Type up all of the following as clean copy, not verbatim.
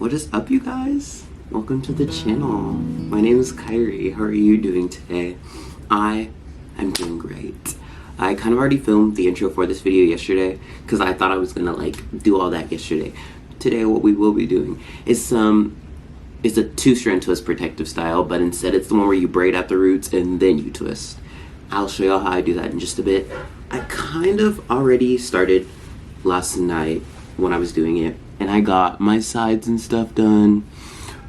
What is up, you guys? Welcome to the channel. My name is Kyrie. How are you doing today? I am doing great. I kind of already filmed the intro for this video yesterday because I thought I was gonna do all that yesterday. Today what we will be doing is it's a two-strand twist protective style, but instead it's the one where you braid out the roots and then you twist. I'll show y'all how I do that in just a bit. I kind of already started last night when I was doing it, and I got my sides and stuff done,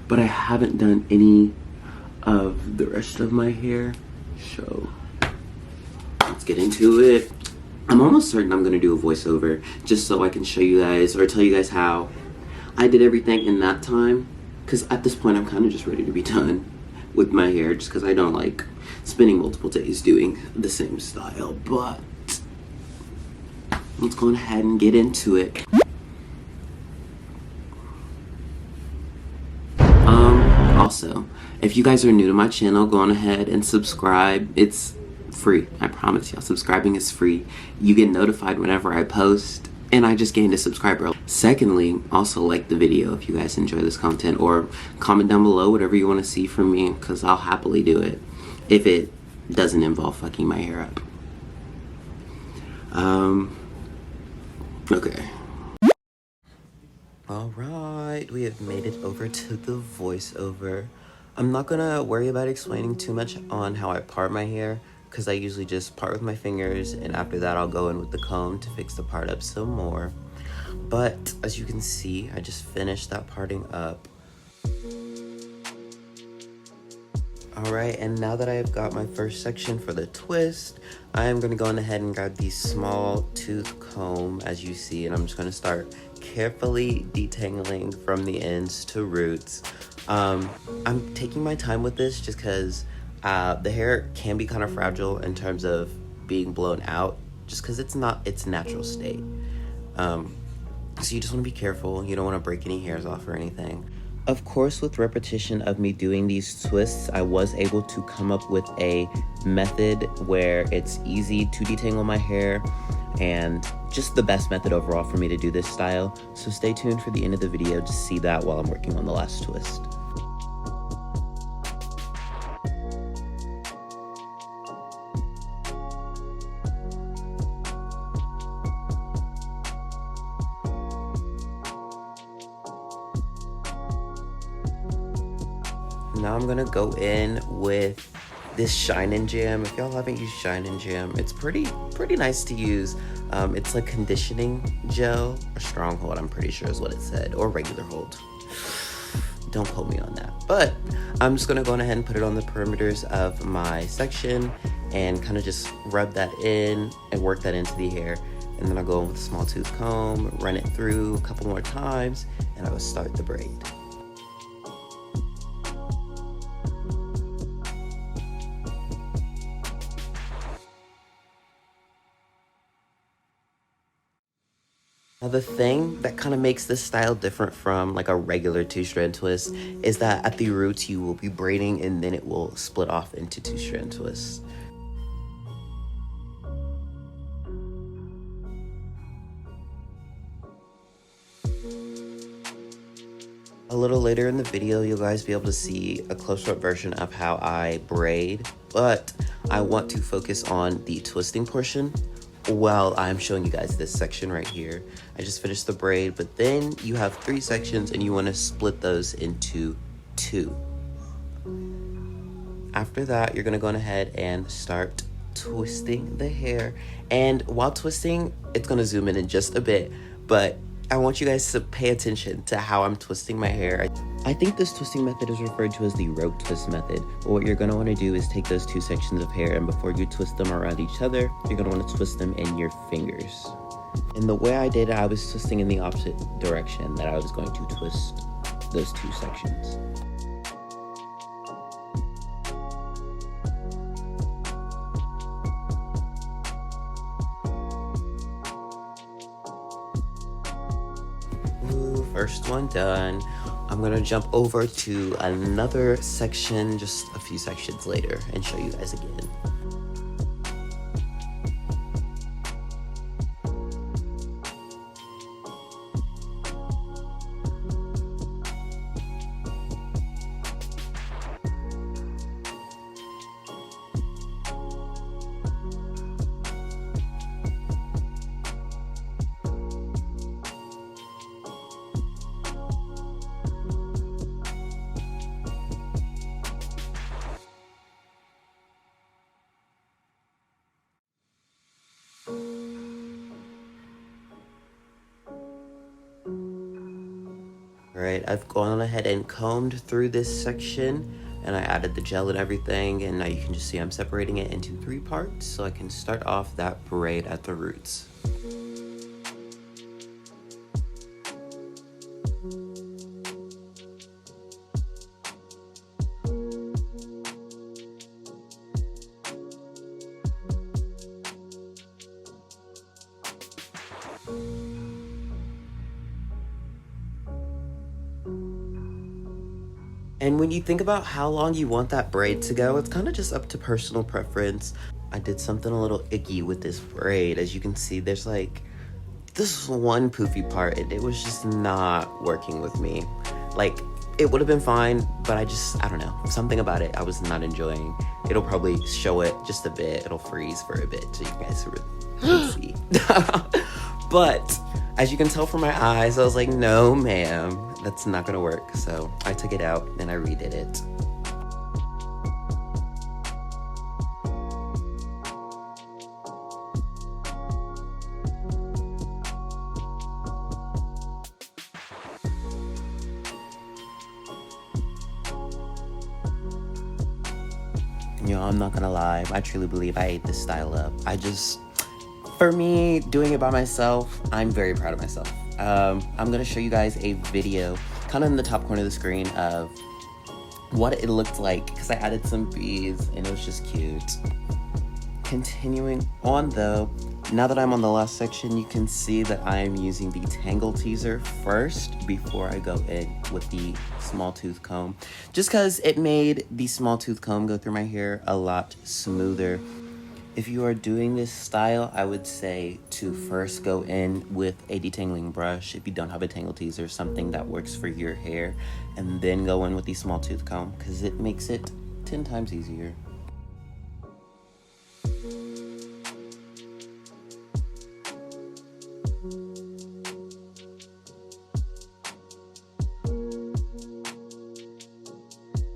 but I haven't done any of the rest of my hair, so let's get into it. I'm almost certain I'm gonna do a voiceover just so I can show you guys or tell you guys how I did everything in that time, because at this point I'm kind of just ready to be done with my hair just because I don't like spending multiple days doing the same style. But let's go ahead and get into it. Also, if you guys are new to my channel, go on ahead and subscribe. It's free, I promise y'all. Subscribing is free. You get notified whenever I post, and I just gained a subscriber. Secondly, also like the video if you guys enjoy this content, or comment down below whatever you want to see from me, because I'll happily do it if it doesn't involve fucking my hair up. Okay. Alright, we have made it over to the voiceover. I'm not gonna worry about explaining too much on how I part my hair, because I usually just part with my fingers, and after that I'll go in with the comb to fix the part up some more. But as you can see, I just finished that parting up. Alright, and now that I have got my first section for the twist, I am going to go on ahead and grab the small tooth comb, as you see, and I'm just going to start carefully detangling from the ends to roots. I'm taking my time with this just because the hair can be kind of fragile in terms of being blown out, just because it's not its natural state. So you just want to be careful. You don't want to break any hairs off or anything. Of course, with repetition of me doing these twists, I was able to come up with a method where it's easy to detangle my hair and just the best method overall for me to do this style. So stay tuned for the end of the video to see that while I'm working on the last twist. Now I'm gonna go in with this Shine and Jam. If y'all haven't used Shine and Jam, it's pretty nice to use. It's like conditioning gel, or stronghold, I'm pretty sure is what it said, or regular hold. Don't quote me on that. But I'm just gonna go ahead and put it on the perimeters of my section and kind of just rub that in and work that into the hair. And then I'll go in with a small tooth comb, run it through a couple more times, and I will start the braid. Now the thing that kind of makes this style different from like a regular two-strand twist is that at the roots you will be braiding and then it will split off into two-strand twists. A little later in the video, you'll guys be able to see a close-up version of how I braid, but I want to focus on the twisting portion while I'm showing you guys this section right here. I just finished the braid, but then you have 3 sections and you want to split those into 2. After that, you're going to go ahead and start twisting the hair. And while twisting, it's going to zoom in just a bit, but I want you guys to pay attention to how I'm twisting my hair. I think this twisting method is referred to as the rope twist method. But what you're going to want to do is take those 2 sections of hair, and before you twist them around each other, you're going to want to twist them in your fingers. And the way I did it, I was twisting in the opposite direction that I was going to twist those 2 sections. First one done. I'm gonna jump over to another section just a few sections later and show you guys again. Alright, I've gone ahead and combed through this section, and I added the gel and everything, and now you can just see I'm separating it into 3 parts so I can start off that braid at the roots. And when you think about how long you want that braid to go, it's kind of just up to personal preference. I did something a little icky with this braid. As you can see, there's like this one poofy part, and it was just not working with me. Like, it would have been fine, but I don't know, something about it I was not enjoying. It'll probably show it just a bit. It'll freeze for a bit so you guys can see. But as you can tell from my eyes, I was like, no, ma'am, that's not gonna work. So I took it out and I redid it. You know, I'm not gonna lie, I truly believe I ate this style up. For me, doing it by myself, I'm very proud of myself. I'm gonna show you guys a video, kind of in the top corner of the screen, of what it looked like, because I added some beads and it was just cute. Continuing on though, now that I'm on the last section, you can see that I am using the Tangle Teaser first before I go in with the small tooth comb, just because it made the small tooth comb go through my hair a lot smoother. If you are doing this style, I would say to first go in with a detangling brush, if you don't have a Tangle Teaser, something that works for your hair, and then go in with the small tooth comb, because it makes it 10 times easier.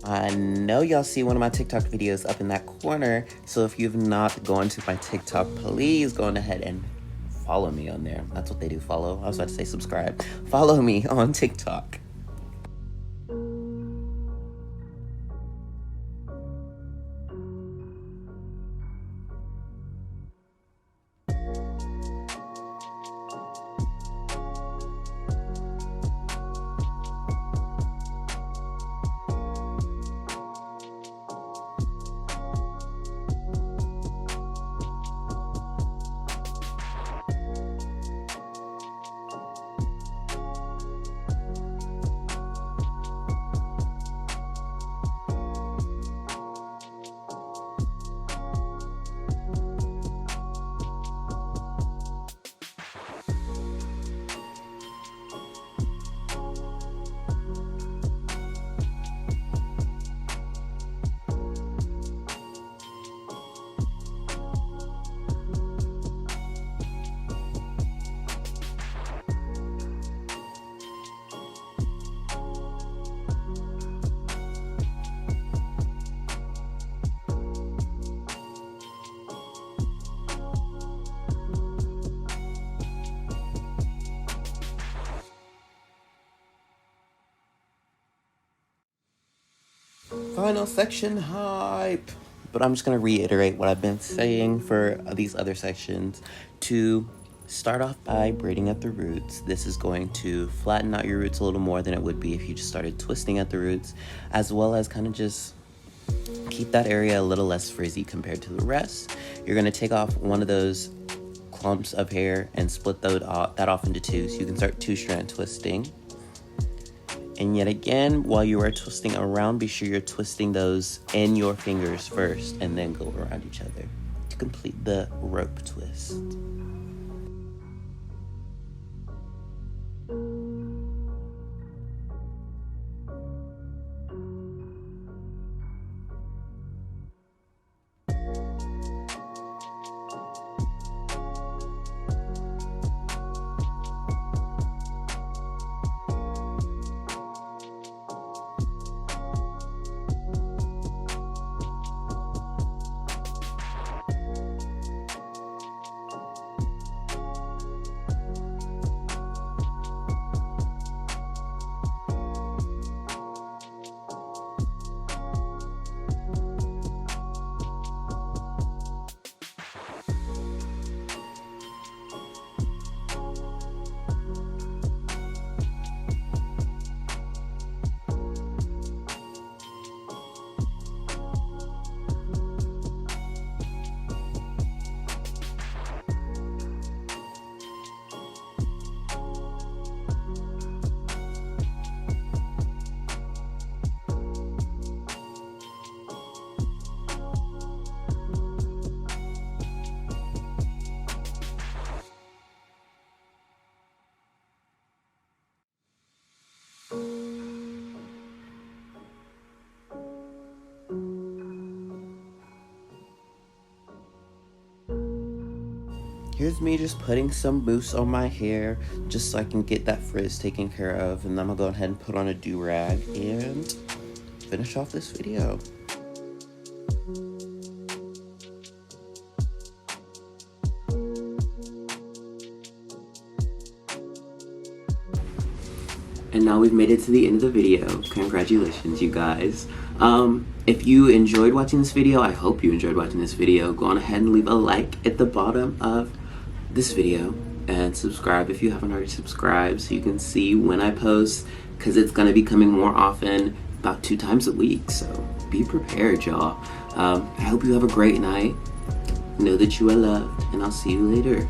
I know y'all see one of my TikTok videos up in that corner, so if you've not gone to my TikTok, please go on ahead and follow me on there. That's what they do, follow. I was about to say subscribe. Follow me on TikTok. Final section hype. But I'm just going to reiterate what I've been saying for these other sections. To start off by braiding at the roots, this is going to flatten out your roots a little more than it would be if you just started twisting at the roots, as well as kind of just keep that area a little less frizzy compared to the rest. You're going to take off one of those clumps of hair and split that off into 2, so you can start 2-strand twisting. And yet again, while you are twisting around, be sure you're twisting those in your fingers first and then go around each other to complete the rope twist. here's me just putting some mousse on my hair just so I can get that frizz taken care of, and then I'm gonna go ahead and put on a do-rag and finish off this video. And now we've made it to the end of the video. Congratulations, you guys. If you enjoyed watching this video, I hope you enjoyed watching this video, go on ahead and leave a like at the bottom of this video and subscribe if you haven't already subscribed so you can see when I post, because it's going to be coming more often, about 2 times a week. So be prepared, y'all. I hope you have a great night. Know that you are loved, and I'll see you later.